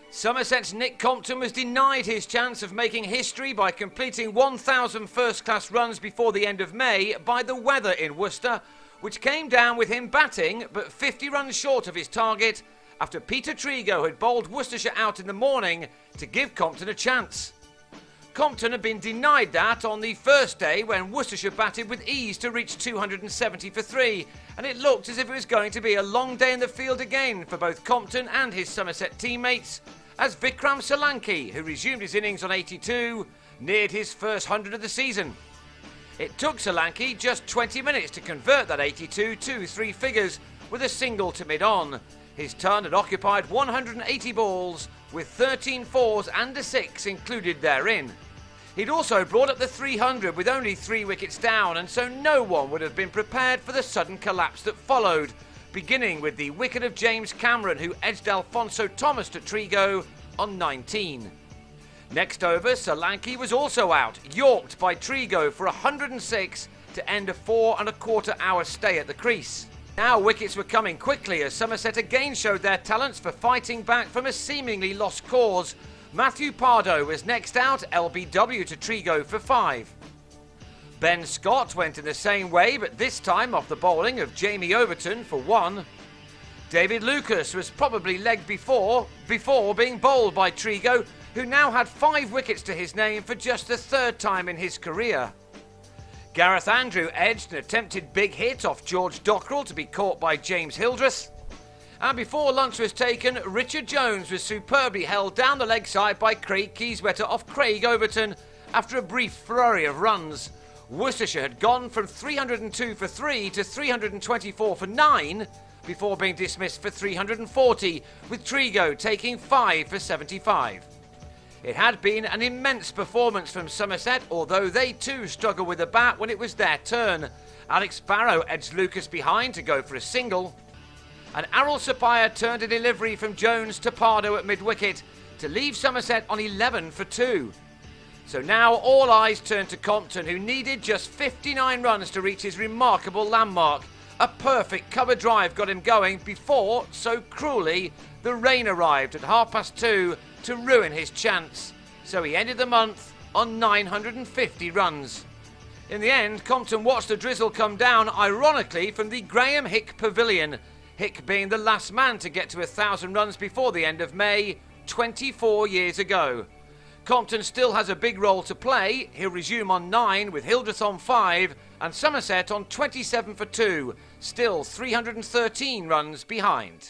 Somerset's Nick Compton was denied his chance of making history by completing 1,000 first-class runs before the end of May by the weather in Worcester, which came down with him batting but 50 runs short of his target after Peter Trigo had bowled Worcestershire out in the morning to give Compton a chance. Compton had been denied that on the first day when Worcestershire batted with ease to reach 270 for 3, and it looked as if it was going to be a long day in the field again for both Compton and his Somerset teammates, as Vikram Solanki, who resumed his innings on 82, neared his first 100 of the season. It took Solanki just 20 minutes to convert that 82 to 3 figures with a single to mid-on. His turn had occupied 180 balls, with 13 fours and a 6 included therein. He'd also brought up the 300 with only 3 wickets down, and so no one would have been prepared for the sudden collapse that followed, beginning with the wicket of James Cameron, who edged Alfonso Thomas to Trigo on 19. Next over, Solanki was also out, yorked by Trigo for 106 to end a 4¼ hour stay at the crease. Now wickets were coming quickly as Somerset again showed their talents for fighting back from a seemingly lost cause. Matthew Pardo was next out, LBW to Trigo for 5. Ben Scott went in the same way, but this time off the bowling of Jamie Overton for 1. David Lucas was probably legged before being bowled by Trigo, who now had 5 wickets to his name for just the 3rd time in his career. Gareth Andrew edged an attempted big hit off George Dockrell to be caught by James Hildreth. And before lunch was taken, Richard Jones was superbly held down the leg side by Craig Kieswetter off Craig Overton after a brief flurry of runs. Worcestershire had gone from 302 for 3 to 324 for 9 before being dismissed for 340, with Trigo taking 5 for 75. It had been an immense performance from Somerset, although they too struggled with the bat when it was their turn. Alex Barrow edged Lucas behind to go for a single, and Arul Sapaya turned a delivery from Jones to Pardo at mid-wicket to leave Somerset on 11 for 2. So now all eyes turned to Compton, who needed just 59 runs to reach his remarkable landmark. A perfect cover drive got him going before, so cruelly, the rain arrived at 2:30 to ruin his chance. So he ended the month on 950 runs. In the end, Compton watched the drizzle come down, ironically, from the Graham Hick Pavilion, Hick being the last man to get to 1,000 runs before the end of May, 24 years ago. Compton still has a big role to play. He'll resume on 9 with Hildreth on 5 and Somerset on 27 for 2, still 313 runs behind.